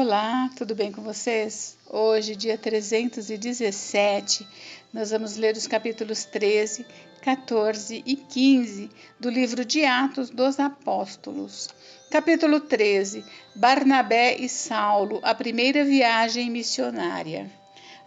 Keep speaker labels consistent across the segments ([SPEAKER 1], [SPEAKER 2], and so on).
[SPEAKER 1] Olá, tudo bem com vocês? Hoje, dia 317, nós vamos ler os capítulos 13, 14 e 15 do livro de Atos dos Apóstolos. Capítulo 13, Barnabé e Saulo, a primeira viagem missionária.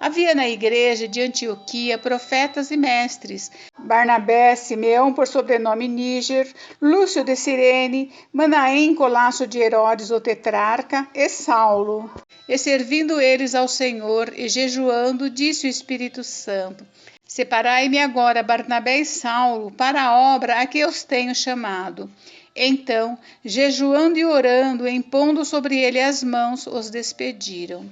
[SPEAKER 1] Havia na igreja de Antioquia profetas e mestres: Barnabé, Simeão por sobrenome Níger, Lúcio de Cirene, Manaém, colasso de Herodes o tetrarca, e Saulo. E servindo eles ao Senhor e jejuando, disse o Espírito Santo: Separai-me agora Barnabé e Saulo para a obra a que os tenho chamado. Então, jejuando e orando, impondo sobre ele as mãos, os despediram.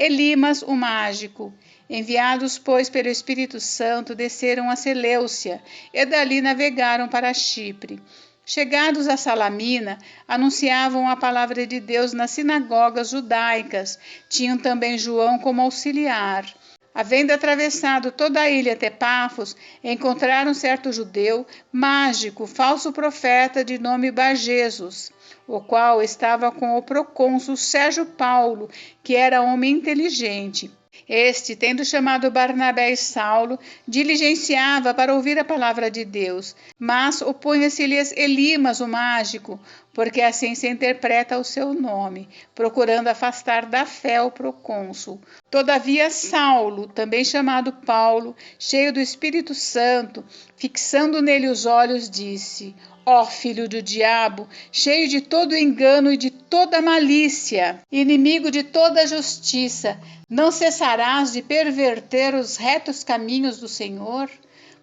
[SPEAKER 1] Elimas, o mágico. Enviados, pois, pelo Espírito Santo, desceram a Seleucia e dali navegaram para Chipre. Chegados a Salamina, anunciavam a palavra de Deus nas sinagogas judaicas. Tinham também João como auxiliar. Havendo atravessado toda a ilha até Pafos, encontraram certo judeu, mágico, falso profeta, de nome Barjesus, o qual estava com o procônsul Sérgio Paulo, que era homem inteligente. Este, tendo chamado Barnabé e Saulo, diligenciava para ouvir a palavra de Deus, mas opunha-se-lhes Elimas, o mágico, porque assim se interpreta o seu nome, procurando afastar da fé o procônsul. Todavia Saulo, também chamado Paulo, cheio do Espírito Santo, fixando nele os olhos, disse: Ó filho do diabo, cheio de todo engano e de toda malícia, inimigo de toda justiça, não cessarás de perverter os retos caminhos do Senhor?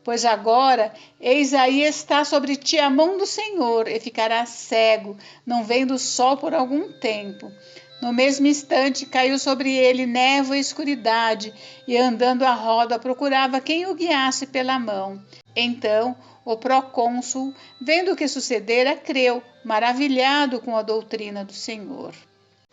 [SPEAKER 1] Pois agora, eis aí está sobre ti a mão do Senhor, e ficarás cego, não vendo o sol por algum tempo. No mesmo instante caiu sobre ele névoa e escuridade, e andando à roda procurava quem o guiasse pela mão. Então o procônsul, vendo o que sucedera, creu, maravilhado com a doutrina do Senhor.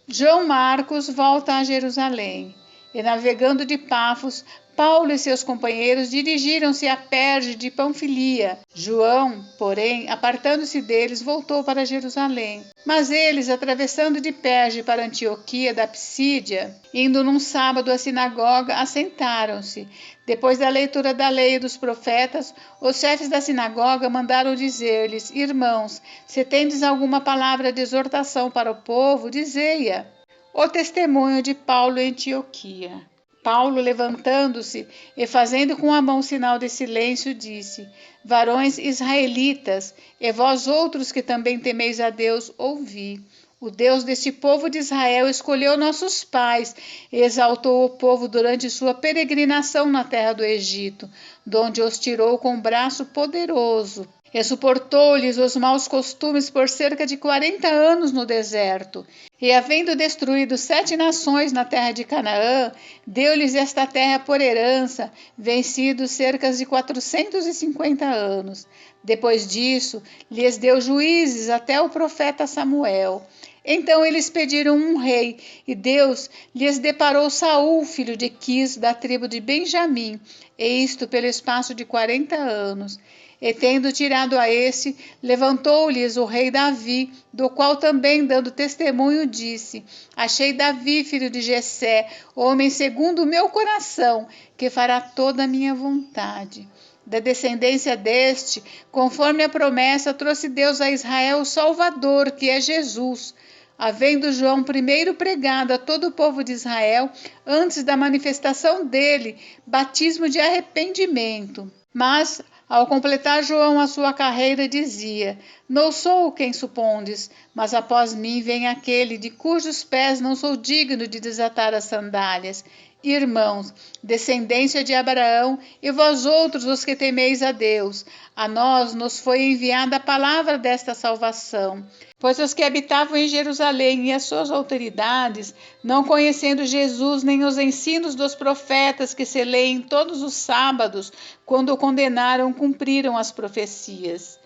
[SPEAKER 1] João Marcos volta a Jerusalém, e navegando de Pafos, Paulo e seus companheiros dirigiram-se a Perge de Panfilia. João, porém, apartando-se deles, voltou para Jerusalém. Mas eles, atravessando de Perge para Antioquia da Psídia, indo num sábado à sinagoga, assentaram-se. Depois da leitura da lei e dos profetas, os chefes da sinagoga mandaram dizer-lhes: Irmãos, se tendes alguma palavra de exortação para o povo, dizei-a. O testemunho de Paulo em Antioquia. Paulo, levantando-se e fazendo com a mão sinal de silêncio, disse: Varões israelitas, e vós outros que também temeis a Deus, ouvi. O Deus deste povo de Israel escolheu nossos pais e exaltou o povo durante sua peregrinação na terra do Egito, donde os tirou com braço poderoso. E suportou-lhes os maus costumes por cerca de 40 anos no deserto. E havendo destruído 7 nações na terra de Canaã, deu-lhes esta terra por herança, vencidos cerca de 450 anos. Depois disso, lhes deu juízes até o profeta Samuel. Então eles pediram um rei, e Deus lhes deparou Saul, filho de Quis, da tribo de Benjamim, e isto pelo espaço de 40 anos. E tendo tirado a esse, levantou-lhes o rei Davi, do qual também, dando testemunho, disse: Achei Davi, filho de Jessé, homem segundo o meu coração, que fará toda a minha vontade. Da descendência deste, conforme a promessa, trouxe Deus a Israel o Salvador, que é Jesus. Havendo João primeiro pregado a todo o povo de Israel, antes da manifestação dele, batismo de arrependimento. Mas, ao completar João a sua carreira, dizia: Não sou quem supondes, mas após mim vem aquele de cujos pés não sou digno de desatar as sandálias. Irmãos, descendência de Abraão, e vós outros os que temeis a Deus, a nós nos foi enviada a palavra desta salvação. Pois os que habitavam em Jerusalém e as suas autoridades, não conhecendo Jesus nem os ensinos dos profetas que se leem todos os sábados, quando o condenaram, cumpriram as profecias.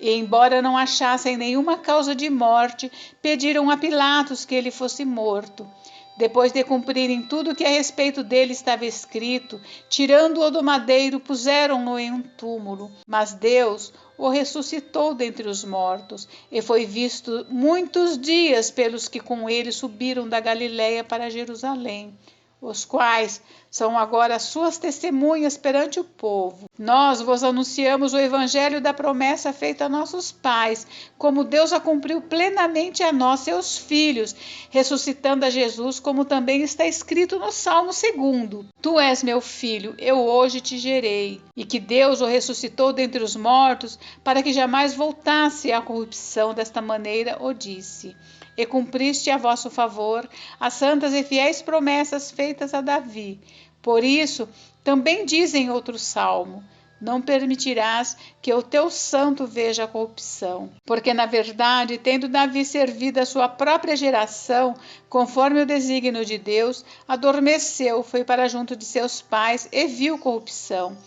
[SPEAKER 1] E, embora não achassem nenhuma causa de morte, pediram a Pilatos que ele fosse morto. Depois de cumprirem tudo que a respeito dele estava escrito, tirando-o do madeiro, puseram-no em um túmulo. Mas Deus o ressuscitou dentre os mortos, e foi visto muitos dias pelos que com ele subiram da Galiléia para Jerusalém, os quais são agora suas testemunhas perante o povo. Nós vos anunciamos o evangelho da promessa feita a nossos pais, como Deus a cumpriu plenamente a nós, seus filhos, ressuscitando a Jesus, como também está escrito no Salmo 2: Tu és meu filho, eu hoje te gerei. E que Deus o ressuscitou dentre os mortos, para que jamais voltasse à corrupção. Desta maneira o disse: E cumpriste a vosso favor as santas e fiéis promessas feitas a Davi. Por isso, também diz em outro salmo: Não permitirás que o teu santo veja a corrupção. Porque, na verdade, tendo Davi servido a sua própria geração, conforme o desígnio de Deus, adormeceu, foi para junto de seus pais e viu corrupção.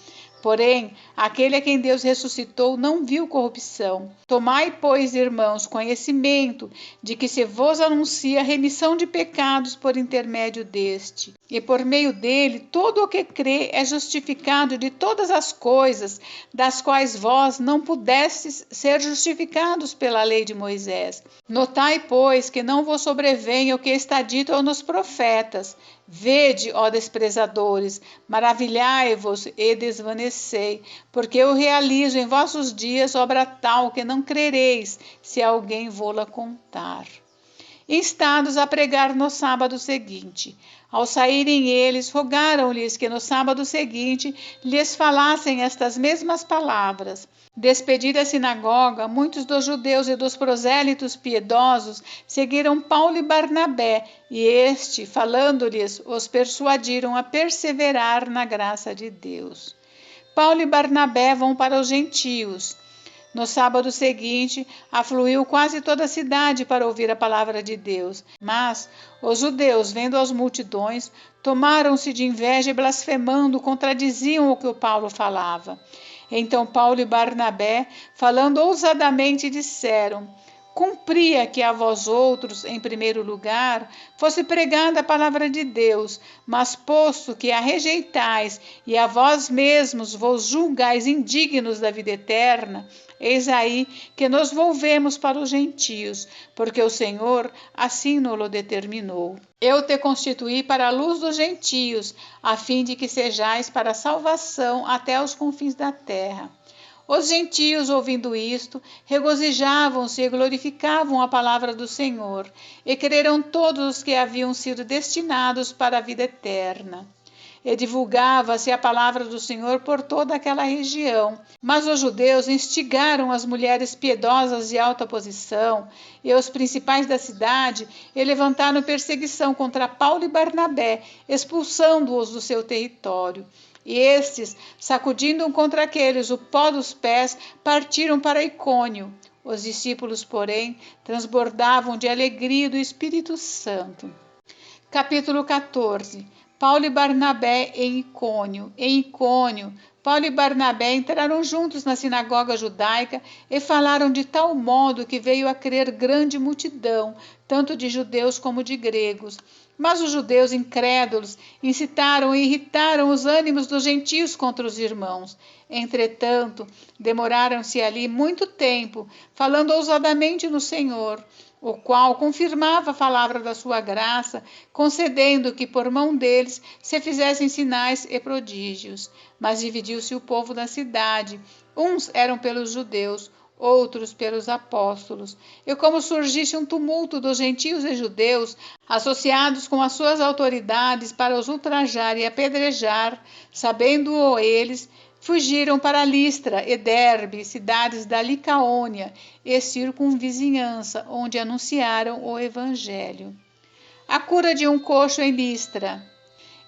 [SPEAKER 1] Porém, aquele a quem Deus ressuscitou não viu corrupção. Tomai, pois, irmãos, conhecimento de que se vos anuncia remissão de pecados por intermédio deste. E por meio dele, todo o que crê é justificado de todas as coisas, das quais vós não pudestes ser justificados pela lei de Moisés. Notai, pois, que não vos sobrevenha o que está dito nos profetas. Vede, ó desprezadores, maravilhai-vos e desvanecei, porque eu realizo em vossos dias obra tal que não crereis, se alguém vô-la contar. Instados a pregar no sábado seguinte. Ao saírem eles, rogaram-lhes que no sábado seguinte lhes falassem estas mesmas palavras. Despedida a sinagoga, muitos dos judeus e dos prosélitos piedosos seguiram Paulo e Barnabé, e este, falando-lhes, os persuadiram a perseverar na graça de Deus. Paulo e Barnabé vão para os gentios. No sábado seguinte, afluiu quase toda a cidade para ouvir a palavra de Deus. Mas os judeus, vendo as multidões, tomaram-se de inveja e, blasfemando, contradiziam o que o Paulo falava. Então Paulo e Barnabé, falando ousadamente, disseram: Cumpria que a vós outros, em primeiro lugar, fosse pregada a palavra de Deus, mas posto que a rejeitais e a vós mesmos vos julgais indignos da vida eterna, eis aí que nos volvemos para os gentios, porque o Senhor assim nos-lo determinou. Eu te constituí para a luz dos gentios, a fim de que sejais para a salvação até os confins da terra. Os gentios, ouvindo isto, regozijavam-se e glorificavam a palavra do Senhor, e creram todos os que haviam sido destinados para a vida eterna. E divulgava-se a palavra do Senhor por toda aquela região. Mas os judeus instigaram as mulheres piedosas de alta posição e os principais da cidade e levantaram perseguição contra Paulo e Barnabé, expulsando-os do seu território. E estes, sacudindo contra aqueles o pó dos pés, partiram para Icônio. Os discípulos, porém, transbordavam de alegria do Espírito Santo. Capítulo 14. Paulo e Barnabé em Icônio. Em Icônio, Paulo e Barnabé entraram juntos na sinagoga judaica e falaram de tal modo que veio a crer grande multidão, tanto de judeus como de gregos. Mas os judeus incrédulos incitaram e irritaram os ânimos dos gentios contra os irmãos. Entretanto, demoraram-se ali muito tempo, falando ousadamente no Senhor, o qual confirmava a palavra da sua graça, concedendo que por mão deles se fizessem sinais e prodígios. Mas dividiu-se o povo da cidade. Uns eram pelos judeus, outros pelos apóstolos. E como surgisse um tumulto dos gentios e judeus, associados com as suas autoridades para os ultrajar e apedrejar, sabendo-o eles, fugiram para Listra e Derbe, cidades da Licaônia e circunvizinhança, onde anunciaram o evangelho. A cura de um coxo em Listra.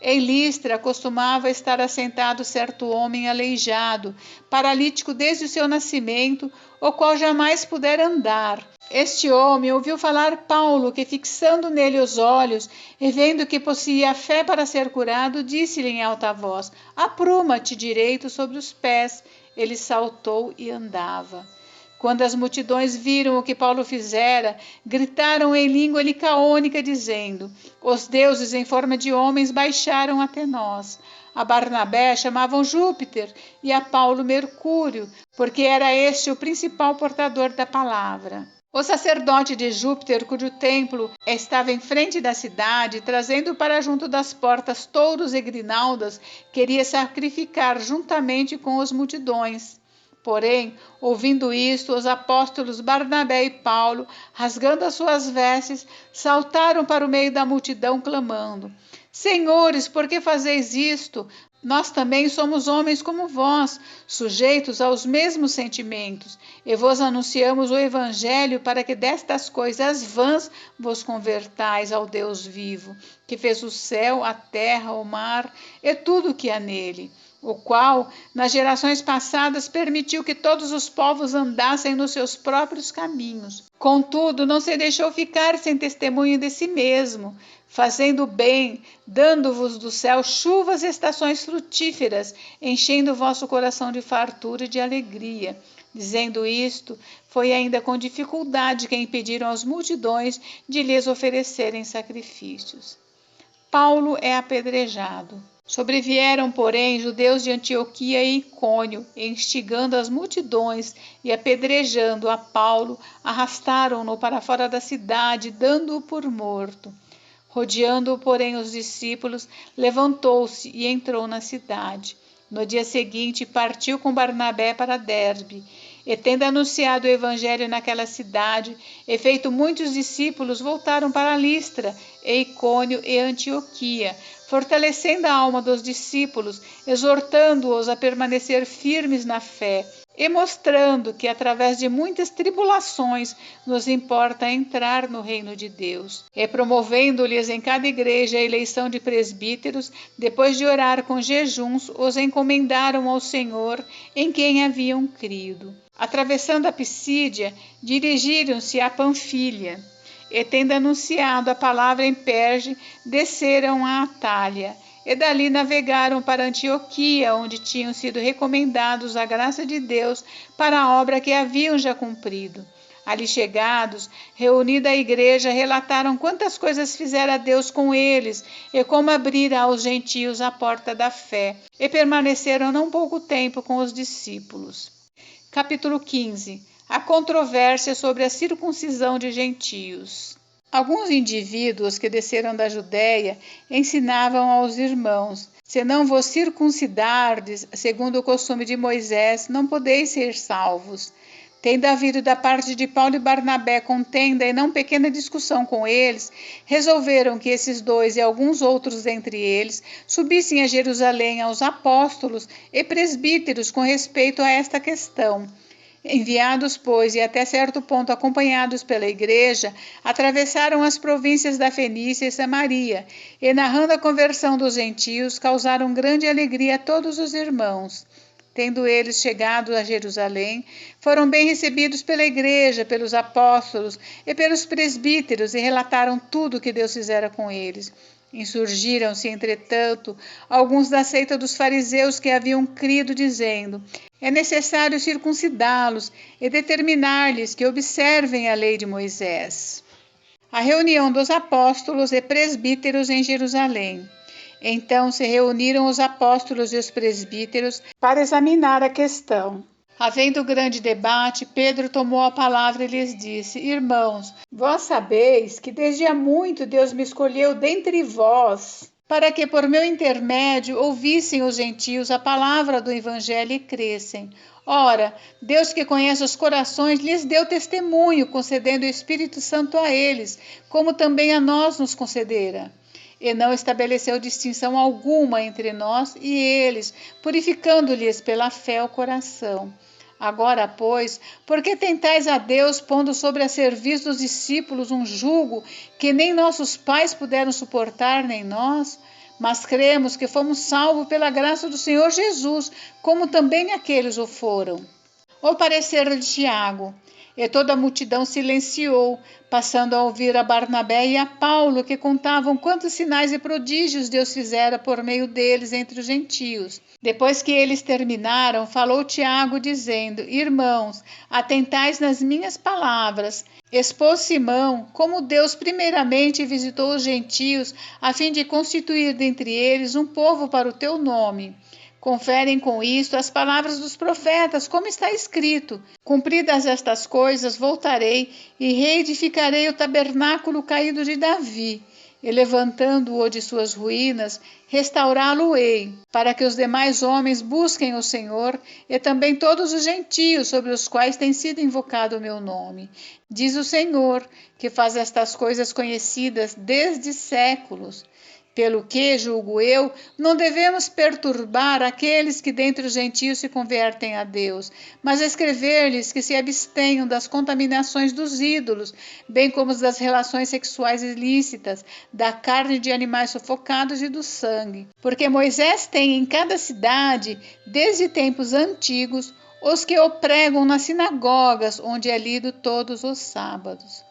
[SPEAKER 1] Em Listra costumava estar assentado certo homem aleijado, paralítico desde o seu nascimento, o qual jamais pudera andar. Este homem ouviu falar Paulo, que fixando nele os olhos e vendo que possuía fé para ser curado, disse-lhe em alta voz: Apruma-te direito sobre os pés. Ele saltou e andava. Quando as multidões viram o que Paulo fizera, gritaram em língua licaônica, dizendo: Os deuses em forma de homens baixaram até nós. A Barnabé chamavam Júpiter e a Paulo Mercúrio, porque era este o principal portador da palavra. O sacerdote de Júpiter, cujo templo estava em frente da cidade, trazendo para junto das portas touros e grinaldas, queria sacrificar juntamente com as multidões. Porém, ouvindo isto, os apóstolos Barnabé e Paulo, rasgando as suas vestes, saltaram para o meio da multidão, clamando: Senhores, por que fazeis isto? Nós também somos homens como vós, sujeitos aos mesmos sentimentos, e vos anunciamos o Evangelho para que destas coisas vãs vos convertais ao Deus vivo, que fez o céu, a terra, o mar e tudo o que há nele, o qual, nas gerações passadas, permitiu que todos os povos andassem nos seus próprios caminhos. Contudo, não se deixou ficar sem testemunho de si mesmo, fazendo bem, dando-vos do céu chuvas e estações frutíferas, enchendo o vosso coração de fartura e de alegria. Dizendo isto, foi ainda com dificuldade que impediram as multidões de lhes oferecerem sacrifícios. Paulo é apedrejado. Sobrevieram, porém, judeus de Antioquia e Icônio, instigando as multidões e apedrejando a Paulo, arrastaram-no para fora da cidade, dando-o por morto. Rodeando-o, porém, os discípulos, levantou-se e entrou na cidade. No dia seguinte, partiu com Barnabé para Derbe, e tendo anunciado o evangelho naquela cidade, e feito muitos discípulos, voltaram para Listra, e Icônio e Antioquia, fortalecendo a alma dos discípulos, exortando-os a permanecer firmes na fé, e mostrando que, através de muitas tribulações, nos importa entrar no reino de Deus. E promovendo-lhes em cada igreja a eleição de presbíteros, depois de orar com jejuns, os encomendaram ao Senhor, em quem haviam crido. Atravessando a Pisídia, dirigiram-se a Panfilha, e tendo anunciado a palavra em Perge, desceram a Atália, e dali navegaram para Antioquia, onde tinham sido recomendados à graça de Deus para a obra que haviam já cumprido. Ali chegados, reunida a igreja, relataram quantas coisas fizera Deus com eles e como abrira aos gentios a porta da fé, e permaneceram não pouco tempo com os discípulos. Capítulo 15. A controvérsia sobre a circuncisão de gentios. Alguns indivíduos que desceram da Judéia ensinavam aos irmãos: se não vos circuncidardes, segundo o costume de Moisés, não podeis ser salvos. Tendo havido da parte de Paulo e Barnabé contenda e não pequena discussão com eles, resolveram que esses dois e alguns outros dentre eles subissem a Jerusalém aos apóstolos e presbíteros com respeito a esta questão. Enviados, pois, e até certo ponto acompanhados pela igreja, atravessaram as províncias da Fenícia e Samaria, e narrando a conversão dos gentios, causaram grande alegria a todos os irmãos. Tendo eles chegado a Jerusalém, foram bem recebidos pela igreja, pelos apóstolos e pelos presbíteros, e relataram tudo o que Deus fizera com eles. Insurgiram-se, entretanto, alguns da seita dos fariseus que haviam crido, dizendo: é necessário circuncidá-los e determinar-lhes que observem a lei de Moisés. A reunião dos apóstolos e presbíteros em Jerusalém. Então se reuniram os apóstolos e os presbíteros para examinar a questão. Havendo grande debate, Pedro tomou a palavra e lhes disse: Irmãos, vós sabeis que desde há muito Deus me escolheu dentre vós, para que por meu intermédio ouvissem os gentios a palavra do evangelho e crescem. Ora, Deus que conhece os corações lhes deu testemunho, concedendo o Espírito Santo a eles, como também a nós nos concedera. E não estabeleceu distinção alguma entre nós e eles, purificando-lhes pela fé o coração. Agora, pois, por que tentais a Deus, pondo sobre a cerviz dos discípulos um jugo que nem nossos pais puderam suportar, nem nós? Mas cremos que fomos salvos pela graça do Senhor Jesus, como também aqueles o foram. O parecer de Tiago. E toda a multidão silenciou, passando a ouvir a Barnabé e a Paulo, que contavam quantos sinais e prodígios Deus fizera por meio deles entre os gentios. Depois que eles terminaram, falou Tiago, dizendo: Irmãos, atentais nas minhas palavras. Expôs Simão como Deus primeiramente visitou os gentios, a fim de constituir dentre eles um povo para o teu nome. Conferem com isto as palavras dos profetas, como está escrito: Cumpridas estas coisas, voltarei e reedificarei o tabernáculo caído de Davi, e levantando-o de suas ruínas, restaurá-lo-ei, para que os demais homens busquem o Senhor, e também todos os gentios sobre os quais tem sido invocado o meu nome. Diz o Senhor, que faz estas coisas conhecidas desde séculos. Pelo que, julgo eu, não devemos perturbar aqueles que dentre os gentios se convertem a Deus, mas escrever-lhes que se abstenham das contaminações dos ídolos, bem como das relações sexuais ilícitas, da carne de animais sufocados e do sangue. Porque Moisés tem em cada cidade, desde tempos antigos, os que o pregam nas sinagogas, onde é lido todos os sábados.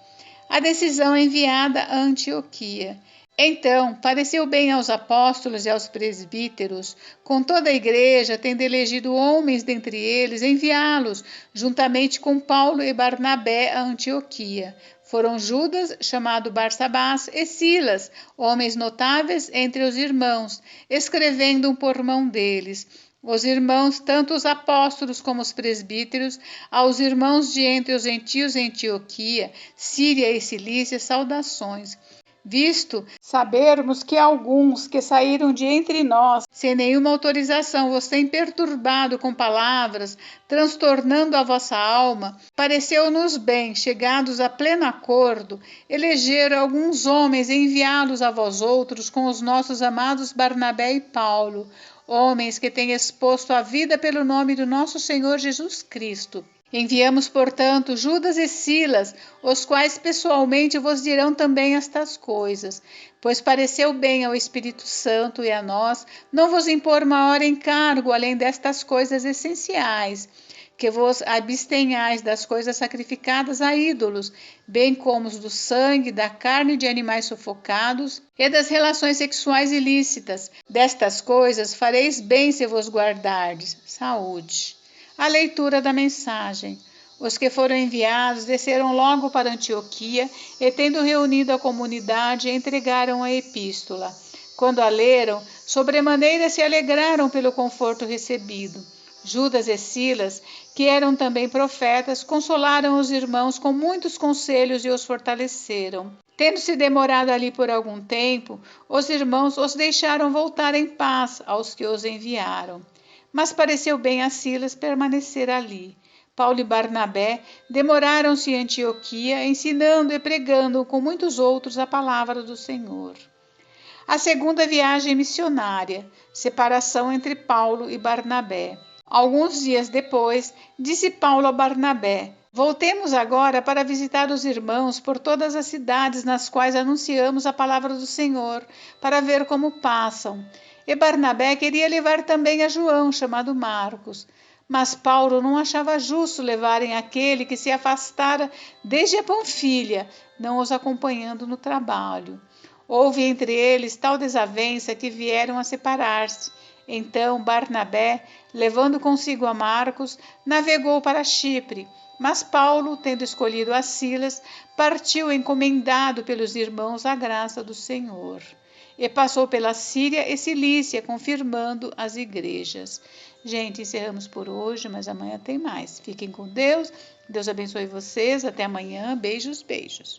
[SPEAKER 1] A decisão enviada a Antioquia. Então, pareceu bem aos apóstolos e aos presbíteros, com toda a igreja, tendo elegido homens dentre eles, enviá-los, juntamente com Paulo e Barnabé, a Antioquia. Foram Judas, chamado Barsabás, e Silas, homens notáveis entre os irmãos, escrevendo por mão deles. Os irmãos, tanto os apóstolos como os presbíteros, aos irmãos de entre os gentios em Antioquia, Síria e Cilícia, saudações. Visto sabermos que alguns que saíram de entre nós, sem nenhuma autorização, vos têm perturbado com palavras, transtornando a vossa alma, pareceu-nos bem, chegados a pleno acordo, eleger alguns homens e enviá-los a vós outros com os nossos amados Barnabé e Paulo, homens que têm exposto a vida pelo nome do nosso Senhor Jesus Cristo. Enviamos, portanto, Judas e Silas, os quais pessoalmente vos dirão também estas coisas, pois pareceu bem ao Espírito Santo e a nós não vos impor maior encargo além destas coisas essenciais, que vos abstenhais das coisas sacrificadas a ídolos, bem como do sangue, da carne de animais sufocados e das relações sexuais ilícitas. Destas coisas fareis bem se vos guardardes. Saúde. A leitura da mensagem. Os que foram enviados desceram logo para Antioquia e, tendo reunido a comunidade, entregaram a epístola. Quando a leram, sobremaneira se alegraram pelo conforto recebido. Judas e Silas, que eram também profetas, consolaram os irmãos com muitos conselhos e os fortaleceram. Tendo-se demorado ali por algum tempo, os irmãos os deixaram voltar em paz aos que os enviaram. Mas pareceu bem a Silas permanecer ali. Paulo e Barnabé demoraram-se em Antioquia, ensinando e pregando com muitos outros a palavra do Senhor. A segunda viagem missionária, separação entre Paulo e Barnabé. Alguns dias depois, disse Paulo a Barnabé: Voltemos agora para visitar os irmãos por todas as cidades nas quais anunciamos a palavra do Senhor, para ver como passam. E Barnabé queria levar também a João, chamado Marcos. Mas Paulo não achava justo levarem aquele que se afastara desde a Panfilha, não os acompanhando no trabalho. Houve entre eles tal desavença que vieram a separar-se. Então Barnabé, levando consigo a Marcos, navegou para Chipre. Mas Paulo, tendo escolhido a Silas, partiu encomendado pelos irmãos à graça do Senhor. E passou pela Síria e Cilícia, confirmando as igrejas. Gente, encerramos por hoje, mas amanhã tem mais. Fiquem com Deus. Deus abençoe vocês. Até amanhã. Beijos, beijos.